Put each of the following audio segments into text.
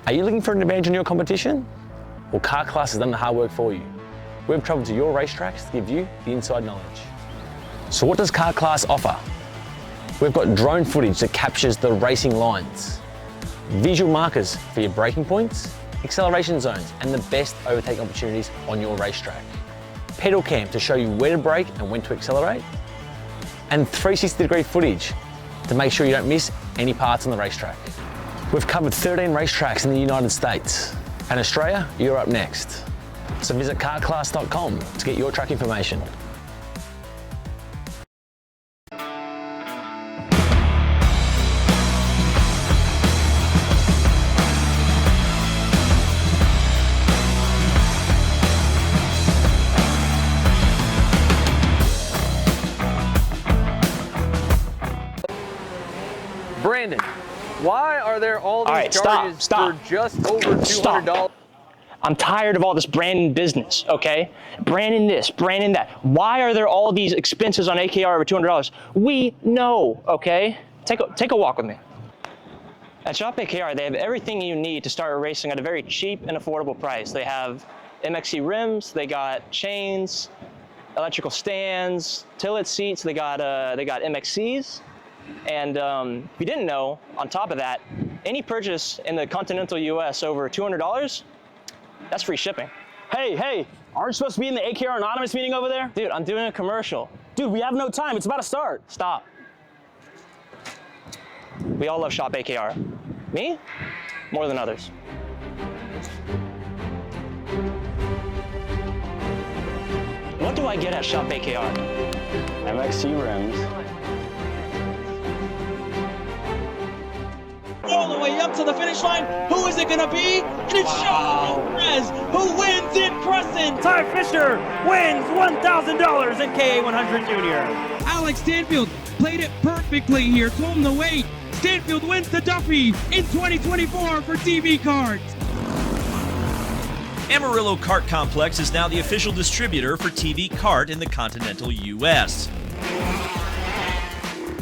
Are you looking for an advantage in your competition? Well, Kart Class has done the hard work for you. We've travelled to your racetracks to give you the inside knowledge. So what does Kart Class offer? We've got drone footage that captures the racing lines, visual markers for your braking points, acceleration zones, and the best overtake opportunities on your racetrack. Pedal cam to show you where to brake and when to accelerate, and 360-degree footage to make sure you don't miss any parts on the racetrack. We've covered 13 racetracks in the United States, and Australia, you're up next. So visit kartclass.com to get your track information. Brandon, why are there all these charges for just over $200? I'm tired of all this Brandon business, okay? Brandon this, Brandon that. Why are there all these expenses on AKR over $200? We know, okay? Take a walk with me. At Shop AKR, they have everything you need to start racing at a very cheap and affordable price. They have MXC rims, they got chains, electrical stands, tilt seats, they got MXCs. And if you didn't know, on top of that, any purchase in the continental US over $200, that's free shipping. Hey, aren't you supposed to be in the AKR Anonymous meeting over there? Dude, I'm doing a commercial. Dude, we have no time. It's about to start. Stop. We all love Shop AKR. Me? More than others. What do I get at Shop AKR? MXC rims. All the way up to the finish line. Who is it going to be? And it's Sean Perez who wins in Crescent. Ty Fisher wins $1,000 in KA100 Junior. Alex Stanfield played it perfectly here. Told him to wait. Stanfield wins the Duffy in 2024 for TV Kart. Amarillo Kart Complex is now the official distributor for TV Kart in the continental U.S.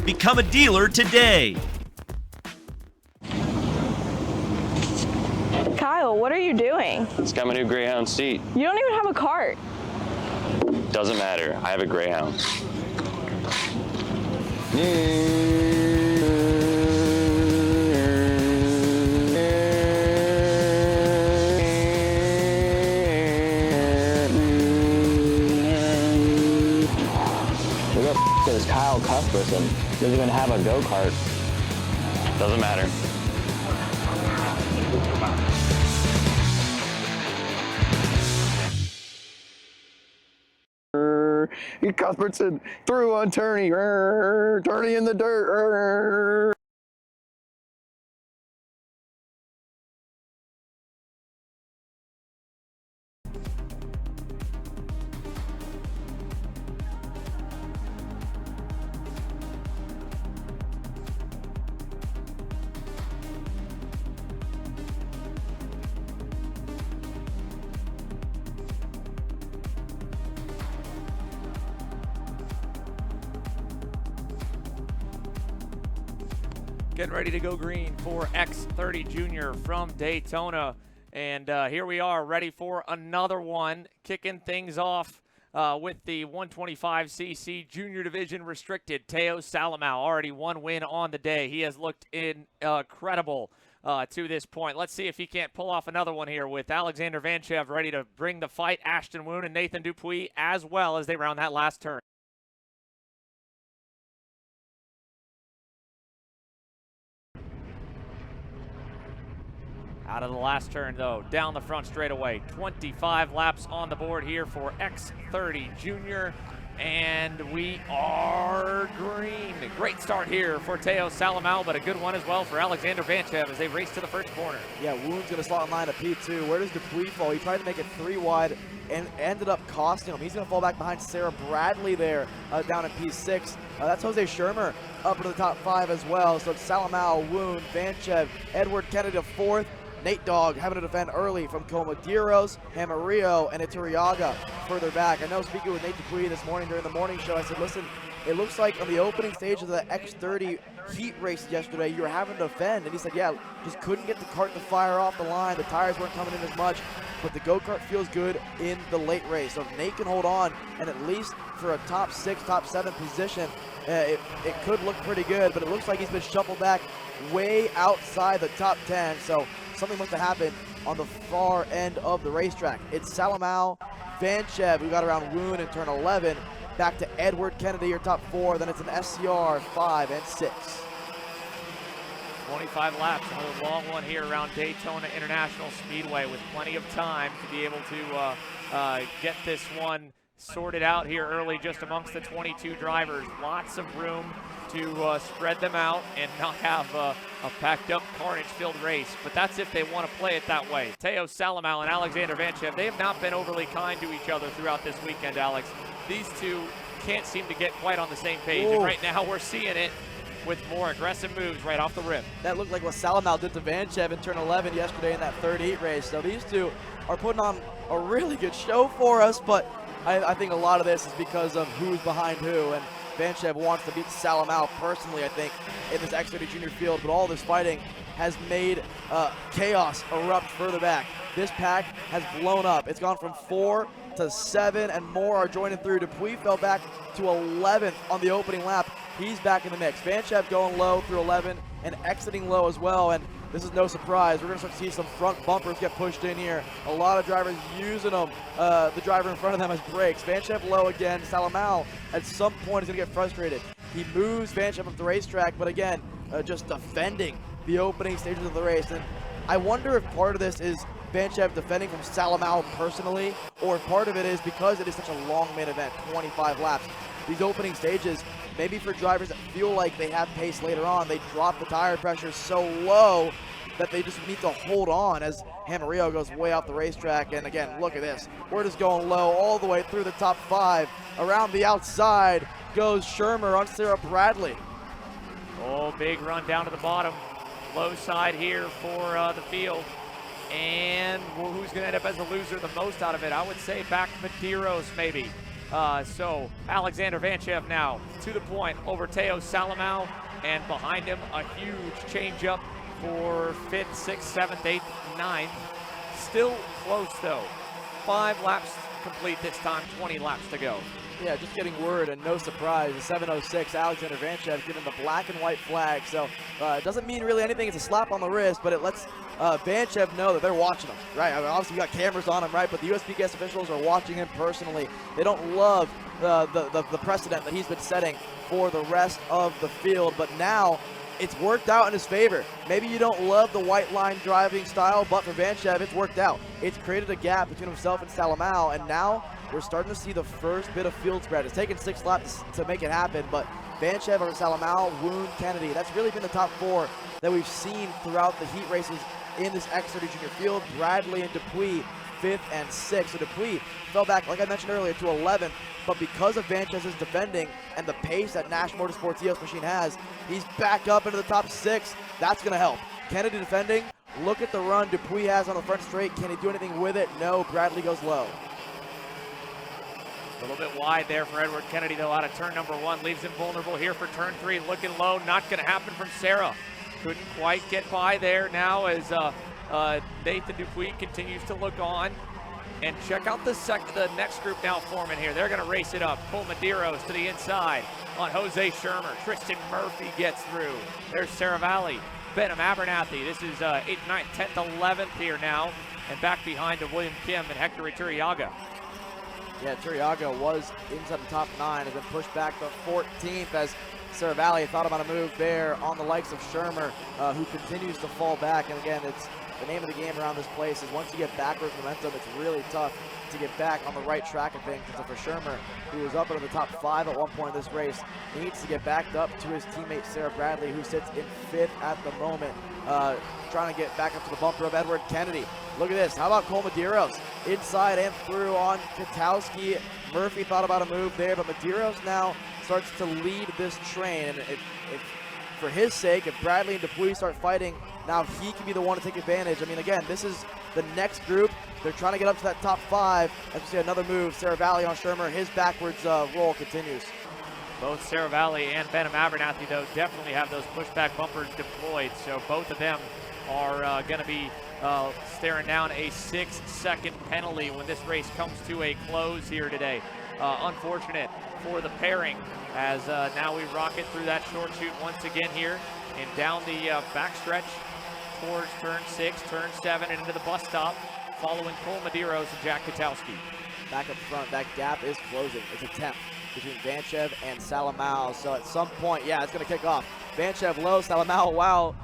Become a dealer today. Kyle, what are you doing? It's got my new Greyhound seat. You don't even have a cart. Doesn't matter. I have a Greyhound. Who the f is Kyle Cuthbertson? Doesn't even have a go-kart. Doesn't matter. Cuthbertson through on Turney, Turney in the dirt. Getting ready to go green for X30 Junior from Daytona. And here we are ready for another one, kicking things off with the 125cc Junior Division Restricted. Teo Salamau, already one win on the day. He has looked incredible to this point. Let's see if he can't pull off another one here with Alexander Vanchev ready to bring the fight. Ashton Woon and Nathan Dupuis as well as they round that last turn. Out of the last turn, though, down the front straightaway. 25 laps on the board here for X30 Junior. And we are green. Great start here for Teo Salamau, but a good one as well for Alexander Vanchev as they race to the first corner. Yeah, Woon's going to slot in line at P2. Where does Dupuis fall? He tried to make it 3 wide and ended up costing him. He's going to fall back behind Sarah Bradley there down at P6. That's Jose Shermer up into the top 5 as well. So it's Salamau, Woon, Vanchev, Edward Kennedy to 4th. Nate Dogg having to defend early from Comadeiros, Amarillo, and Iturriaga further back. I know speaking with Nate Dupuis this morning during the morning show, I said, listen, it looks like on the opening stage of the X30 heat race yesterday, you were having to defend. And he said, yeah, just couldn't get the kart to fire off the line. The tires weren't coming in as much, but the go-kart feels good in the late race. So if Nate can hold on, and at least for a top 6, top 7 position, it could look pretty good, but it looks like he's been shuffled back way outside the top 10. So something must have happened on the far end of the racetrack. It's Salamau, Vanchev, who got around Woon in turn 11, back to Edward Kennedy, your top 4, then it's an SCR 5 and 6. 25 laps, another long one here around Daytona International Speedway with plenty of time to be able to get this one sorted out here early just amongst the 22 drivers. Lots of room to spread them out and not have a packed up carnage-filled race. But that's if they want to play it that way. Teo Salamau and Alexander Vanchev, they have not been overly kind to each other throughout this weekend, Alex. These two can't seem to get quite on the same page. And right now we're seeing it with more aggressive moves right off the rip. That looked like what Salamau did to Vanchev in turn 11 yesterday in that third heat race. So these two are putting on a really good show for us, but I think a lot of this is because of who's behind who, and Vanchev wants to beat Salamau personally, I think, in this X30 Junior field, but all this fighting has made chaos erupt further back. This pack has blown up. It's gone from 4 to 7, and more are joining through. Dupuis fell back to 11th on the opening lap. He's back in the mix. Vanchev going low through 11 and exiting low as well, and this is no surprise. We're going to start to see some front bumpers get pushed in here. A lot of drivers using them. The driver in front of them has brakes. Vanchev low again. Salamau at some point is going to get frustrated. He moves Vanchev up the racetrack, but again, just defending the opening stages of the race. And I wonder if part of this is Vanchev defending from Salamau personally, or if part of it is because it is such a long main event, 25 laps. These opening stages, maybe for drivers that feel like they have pace later on, they drop the tire pressure so low that they just need to hold on as Hamarillo goes way off the racetrack. And again, look at this. We're just going low all the way through the top 5. Around the outside goes Shermer on Sarah Bradley. Oh, big run down to the bottom. Low side here for the field. And who's going to end up as a loser the most out of it? I would say back Medeiros maybe. So Alexander Vanchev now to the point over Teo Salamau, and behind him a huge changeup for 5th, 6th, 7th, 8th, 9th. Still close though. 5 laps complete this time, 20 laps to go. Yeah, just getting word, and no surprise, the 706 Alexander Vanchev given the black and white flag. So it doesn't mean really anything. It's a slap on the wrist, but it lets Vanchev know that they're watching him, right? I mean, obviously, we got cameras on him, right? But the USPKS officials are watching him personally. They don't love the precedent that he's been setting for the rest of the field, but now it's worked out in his favor. Maybe you don't love the white line driving style, but for Vanchev, it's worked out. It's created a gap between himself and Salamau, and now we're starting to see the first bit of field spread. It's taken 6 laps to make it happen, but Vanchev over Salamau, Woon, Kennedy, that's really been the top 4 that we've seen throughout the heat races in this X30 Junior field. Bradley and Dupuis, 5th and 6th. So Dupuis fell back, like I mentioned earlier, to 11th, but because of Vanchez's defending and the pace that Nash Motorsports EOS machine has, he's back up into the top 6. That's going to help. Kennedy defending. Look at the run Dupuis has on the front straight. Can he do anything with it? No. Bradley goes low. A little bit wide there for Edward Kennedy, though, out of turn number 1. Leaves him vulnerable here for turn 3. Looking low. Not going to happen from Sarah. Couldn't quite get by there now as Nathan Dupuis continues to look on. And check out the next group now forming here. They're going to race it up. Cole Medeiros to the inside on Jose Shermer. Tristan Murphy gets through. There's Sarah Valley. Benham Abernathy. This is 8th, 9th, 10th, 11th here now. And back behind to William Kim and Hector Iturriaga. Yeah, Iturriaga was inside the top 9, has been pushed back to 14th as Sarah Valley thought about a move there on the likes of Shermer, who continues to fall back. And again, it's the name of the game around this place is once you get backwards momentum, it's really tough to get back on the right track of things. So for Shermer, who was up into the top 5 at one point in this race, he needs to get backed up to his teammate Sarah Bradley, who sits in 5th at the moment, trying to get back up to the bumper of Edward Kennedy. Look at this. How about Cole Medeiros? Inside and through on Katowski. Murphy thought about a move there, but Medeiros now starts to lead this train. And if for his sake, if Bradley and Dupuis start fighting, now he can be the one to take advantage. I mean, again, this is the next group. They're trying to get up to that top 5. As we see another move, Sarah Valley on Shermer. His backwards roll continues. Both Saravalli and Benham Abernathy, though, definitely have those pushback bumpers deployed. So both of them are going to be staring down a 6-second penalty when this race comes to a close here today. Unfortunate for the pairing, as now we rocket through that short chute once again here and down the backstretch towards turn 6, turn 7, and into the bus stop, following Cole Medeiros and Jack Kotowski. Back up front, that gap is closing. It's a 10th between Vanchev and Salamao. So at some point, yeah, it's going to kick off. Vanchev low, Salamao wow,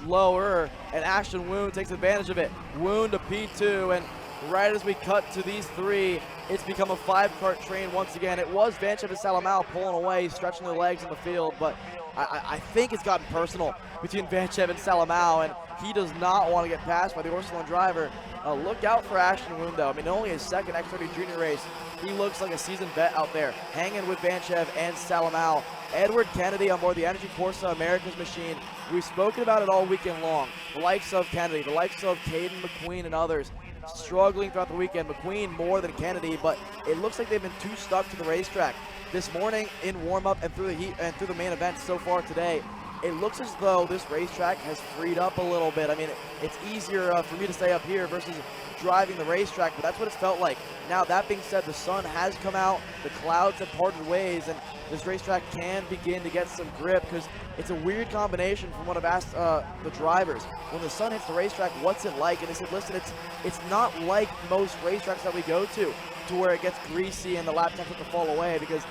lower, and Ashton Woon takes advantage of it. Woon to P2, and right as we cut to these three, it's become a 5-cart train once again. It was Vanchev and Salamao pulling away, stretching their legs in the field, but I think it's gotten personal between Vanchev and Salamao, and he does not want to get passed by the Orsilon driver. Look out for Ashton Woon, though. I mean, only his second X30 Junior race. He looks like a seasoned vet out there, hanging with Vanchev and Salamao. Edward Kennedy on board the Energy Corsa America's machine. We've spoken about it all weekend long. The likes of Kennedy, the likes of Caden McQueen and others struggling throughout the weekend. McQueen more than Kennedy, but it looks like they've been too stuck to the racetrack. This morning in warm-up and through the heat and through the main event so far today, it looks as though this racetrack has freed up a little bit. I mean, it's easier for me to stay up here versus driving the racetrack, but that's what it's felt like. Now, that being said, the sun has come out, the clouds have parted ways, and this racetrack can begin to get some grip, because it's a weird combination from what I've asked the drivers. When the sun hits the racetrack, what's it like? And they said, listen, it's not like most racetracks that we go to where it gets greasy and the lap times have to fall away, because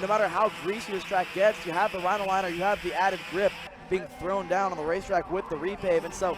no matter how greasy this track gets, you have the Rhinoliner, you have the added grip being thrown down on the racetrack with the repave. And so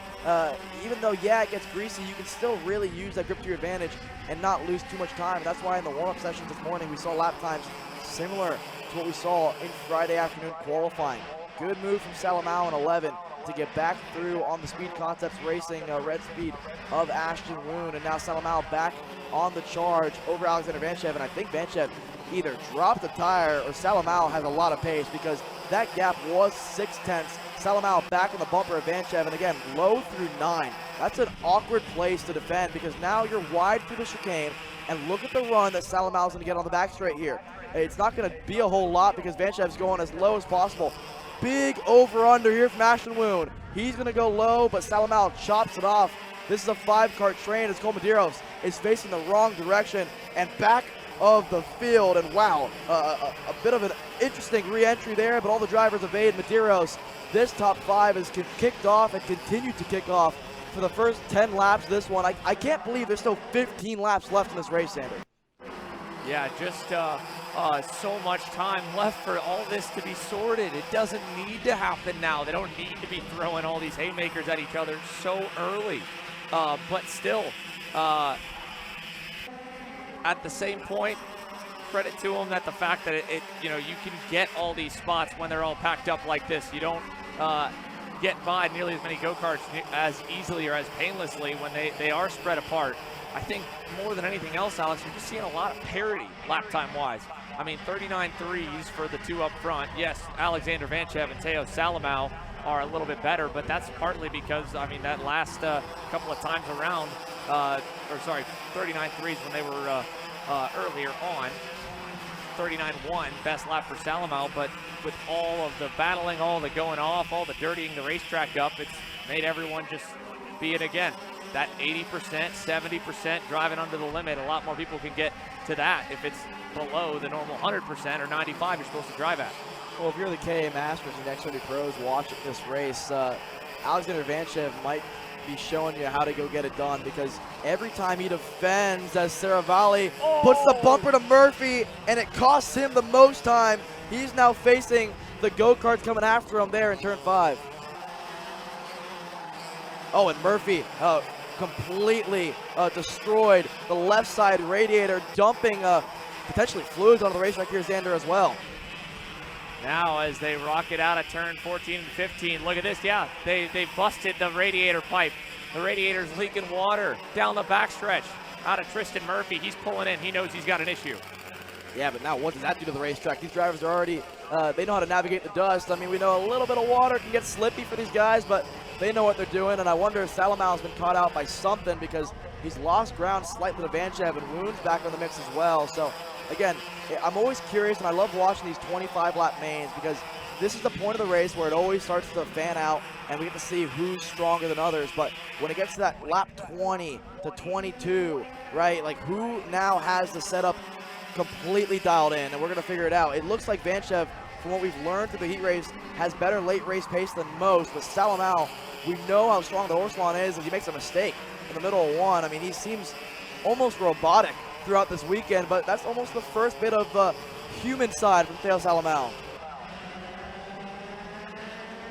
even though, yeah, it gets greasy, you can still really use that grip to your advantage and not lose too much time. And that's why in the warm-up sessions this morning, we saw lap times similar to what we saw in Friday afternoon qualifying. Good move from Salamao in 11 to get back through on the Speed Concepts Racing red speed of Ashton Woon. And now Salamao back on the charge over Alexander Vanchev. And I think Vanchev either dropped a tire or Salamao has a lot of pace, because that gap was 0.6. Salamao back on the bumper of Vanchev, and again, low through 9. That's an awkward place to defend, because now you're wide through the chicane, and look at the run that Salamao's going to get on the back straight here. It's not going to be a whole lot because Vanchev's going as low as possible. Big over-under here from Ashton Woon. He's going to go low, but Salamao chops it off. This is a 5-cart train as Cole Medeiros is facing the wrong direction and back of the field. And wow, a bit of an interesting re-entry there, but all the drivers evade Medeiros. This top 5 is kicked off and continued to kick off for the first 10 laps of this one. I can't believe there's still 15 laps left in this race, Sander. Yeah, just so much time left for all this to be sorted. It doesn't need to happen now. They don't need to be throwing all these haymakers at each other so early. But still, at the same point, credit to them that the fact that you can get all these spots when they're all packed up like this. You don't get by nearly as many go-karts as easily or as painlessly when they are spread apart. I think more than anything else, Alex, you're just seeing a lot of parity lap time-wise. I mean, 39.3s for the two up front. Yes, Alexander Vanchev and Teo Salamao are a little bit better, but that's partly because, I mean, that last couple of times around, 39.3s when they were earlier on. 39.1, best lap for Salamao, but with all of the battling, all the going off, all the dirtying the racetrack up, it's made everyone just be it again. That 80%, 70% driving under the limit, a lot more people can get to that if it's below the normal 100% or 95 you're supposed to drive at. Well, if you're the KA Masters and X30 Pros watching this race, Alexander Vanchev might be showing you how to go get it done, because every time he defends as Saravalli puts the bumper to Murphy and it costs him the most time, he's now facing the go-karts coming after him there in turn 5. Oh, and Murphy completely destroyed the left side radiator, dumping potentially fluids onto the racetrack here, Xander, as well. Now as they rocket out of turn 14 and 15, look at this, yeah, they busted the radiator pipe. The radiator's leaking water down the backstretch. Out of Tristan Murphy, he's pulling in, he knows he's got an issue. Yeah, but now what does that do to the racetrack? These drivers are already, they know how to navigate the dust. I mean, we know a little bit of water can get slippy for these guys, but they know what they're doing, and I wonder if Salamao's been caught out by something, because he's lost ground slightly to Vanchev, and Woon's back on the mix as well. So again, I'm always curious, and I love watching these 25-lap mains because this is the point of the race where it always starts to fan out, and we get to see who's stronger than others. But when it gets to that lap 20 to 22, right, like who now has the setup completely dialed in, and we're going to figure it out. It looks like Vanchev, from what we've learned through the heat race, has better late race pace than most, but Salamao, we know how strong the Orsalon is. If he makes a mistake in the middle of one, I mean, he seems almost robotic throughout this weekend, but that's almost the first bit of the human side from Theo Salamao.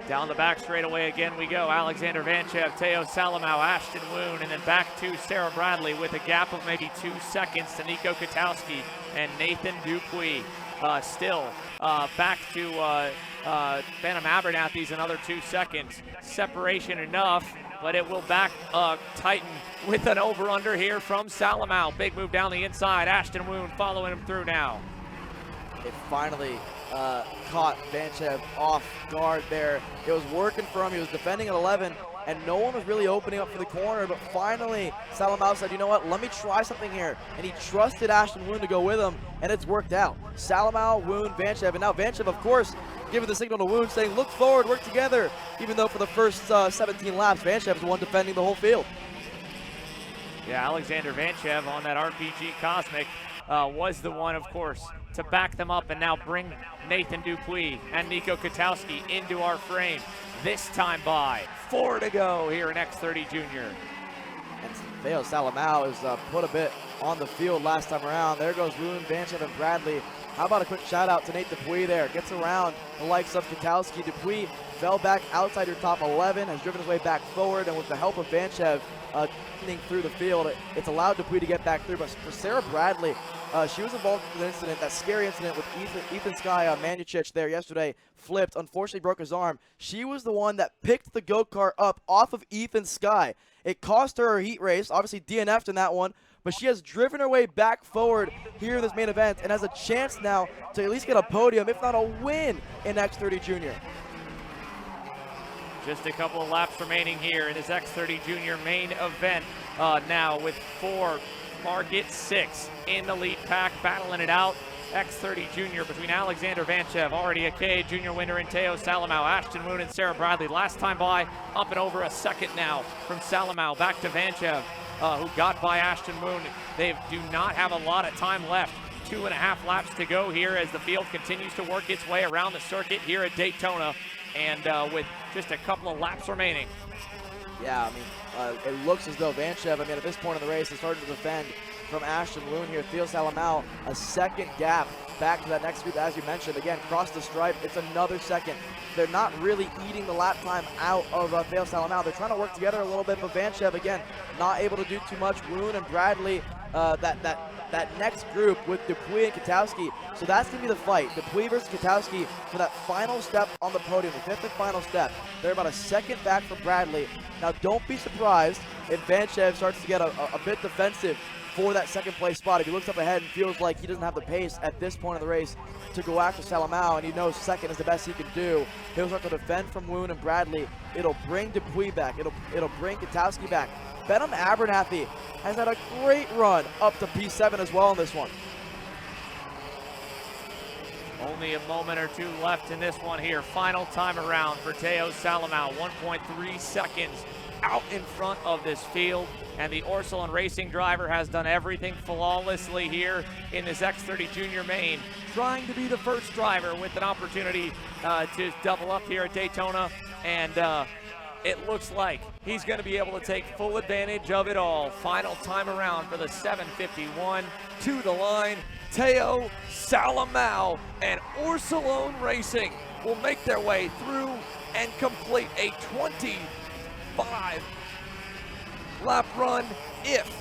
Down the back straightaway again we go. Alexander Vanchev, Theo Salamao, Ashton Woon, and then back to Sarah Bradley with a gap of maybe 2 seconds to Nico Katowski and Nathan Dupuis. Still back to Phantom Abernathy's another 2 seconds. Separation enough, but it will back tighten with an over-under here from Salamao. Big move down the inside. Ashton Woon following him through now. It finally caught Vanchev off guard there. It was working for him. He was defending at 11, and no one was really opening up for the corner, but finally Salamao said, you know what, let me try something here, and he trusted Ashton Woon to go with him, and it's worked out. Salamao, Woon, Vanchev, and now Vanchev, of course, giving the signal to Woon, saying, look forward, work together, even though for the first 17 laps, Vanchev's the one defending the whole field. Yeah, Alexander Vanchev on that RPG Cosmic was the one, of course, to back them up and now bring Nathan Dupuis and Nico Katowski into our frame. This time by 4 to go here in X30 Junior. And Theo Salamao has put a bit on the field last time around. There goes Woon, Vanchev, and Bradley. How about a quick shout out to Nate Dupuis there. Gets around the likes of Katowski. Dupuis fell back outside your top 11, has driven his way back forward, and with the help of Vanchev through the field, it's allowed Dupuis to get back through. But for Sarah Bradley, she was involved in an incident, that scary incident with Ethan Sky Manuchich there yesterday, flipped, unfortunately broke his arm. She was the one that picked the go-kart up off of Ethan Sky. It cost her heat race, obviously DNF'd in that one, but she has driven her way back forward here in this main event and has a chance now to at least get a podium, if not a win, in X30 Junior. Just a couple of laps remaining here in this X30 Junior main event now with 4, Market 6 in the lead pack, battling it out. X30 Junior between Alexander Vanchev, already a K Junior winner, and Theo Salamao, Ashton Woon, and Sarah Bradley. Last time by, up and over a second now from Salamao. Back to Vanchev, who got by Ashton Woon. They do not have a lot of time left. 2.5 laps to go here as the field continues to work its way around the circuit here at Daytona, and with just a couple of laps remaining. Yeah, I mean, it looks as though Vanchev, at this point in the race, is starting to defend from Ashton Woon here. Theo Salamao, a second gap back to that next group, as you mentioned. Again, cross the stripe, it's another second. They're not really eating the lap time out of Theo Salamao. They're trying to work together a little bit, but Vanchev, again, not able to do too much. Woon and Bradley, that next group with Dupuis and Katowski. So that's going to be the fight. Dupuis versus Katowski for that final step on the podium, the 5th and final step. They're about a second back from Bradley. Now, don't be surprised if Vanchev starts to get a bit defensive for that second place spot. If he looks up ahead and feels like he doesn't have the pace at this point of the race to go after Salamao, and he knows second is the best he can do, he'll start to defend from Woon and Bradley. It'll bring Dupuis back. It'll bring Katowski back. Phantom Abernathy has had a great run up to P7 as well in this one. Only a moment or two left in this one here. Final time around for Theo Salamao. 1.3 seconds out in front of this field. And the Orsalon Racing driver has done everything flawlessly here in this X30 Junior main, trying to be the first driver with an opportunity to double up here at Daytona. And it looks like he's going to be able to take full advantage of it all. Final time around for the 751 to the line. Theo Salamao and Orsalon Racing will make their way through and complete a 25 lap run if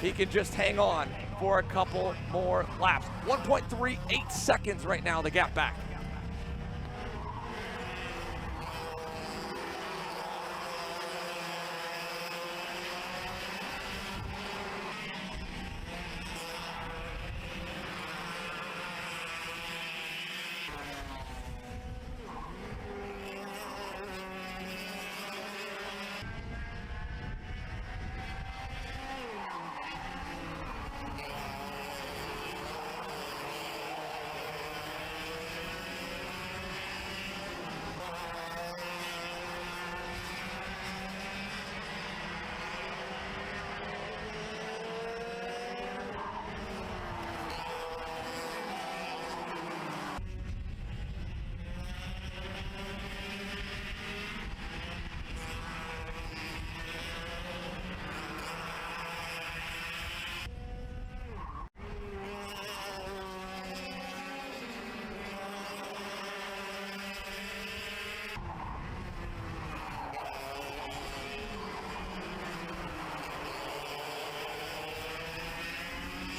he can just hang on for a couple more laps. 1.38 seconds right now, the gap back.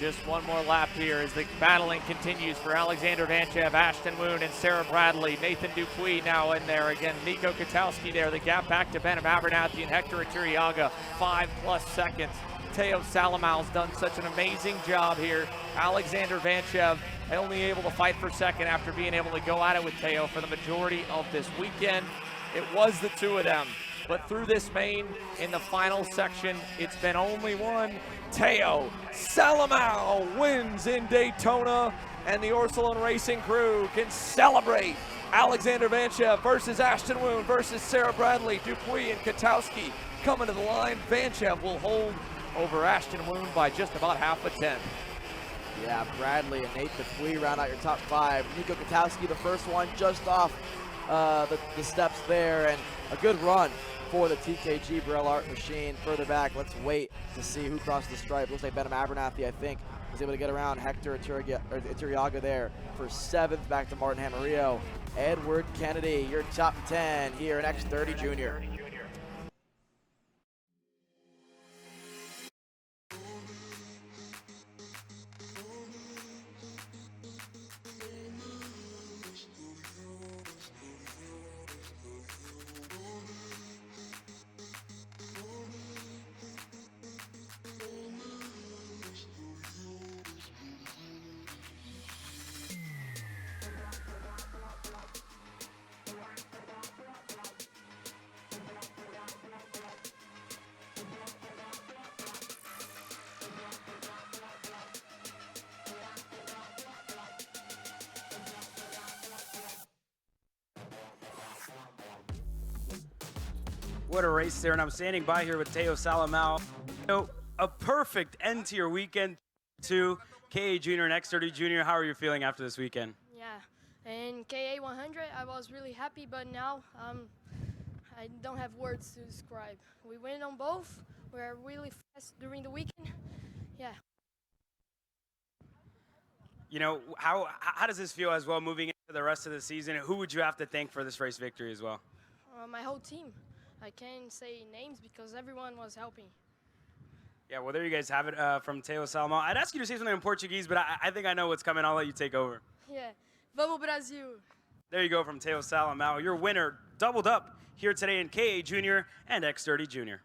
Just one more lap here as the battling continues for Alexander Vanchev, Ashton Woon, and Sarah Bradley. Nathan Dupuis now in there again. Nico Katowski there. The gap back to Ben Abernathy and Hector Iturriaga, 5+ seconds. Teo Salamal's done such an amazing job here. Alexander Vanchev only able to fight for second after being able to go at it with Teo for the majority of this weekend. It was the two of them. But through this main, in the final section, it's been only one. Teo Salamal wins in Daytona, and the Orsilon Racing crew can celebrate. Alexander Vanchev versus Ashton Woon versus Sarah Bradley, Dupuis and Katowski coming to the line. Vanchev will hold over Ashton Woon by just about half a tenth. Yeah, Bradley and Nate Dupuis round out your top 5. Nico Katowski, the first one, just off the steps there, and a good run for the TKG Burrell Art Machine. Further back, let's wait to see who crossed the stripe. Looks like Ben Abernathy, I think, was able to get around Hector Iturriaga there for 7th, back to Martin Hamarillo. Edward Kennedy, your top 10 here in X30 Junior. What a race there, and I'm standing by here with Teo Salamal. You know, a perfect end to your weekend to KA Junior and X30 Junior. How are you feeling after this weekend? Yeah, in KA 100, I was really happy, but now I don't have words to describe. We went on both. We were really fast during the weekend. Yeah. You know, how does this feel as well moving into the rest of the season? Who would you have to thank for this race victory as well? My whole team. I can't say names because everyone was helping. Yeah, well, there you guys have it from Teo Salamal. I'd ask you to say something in Portuguese, but I think I know what's coming. I'll let you take over. Yeah. Vamos Brasil. There you go from Teo Salamal. Your winner doubled up here today in KA Junior and X30 Junior.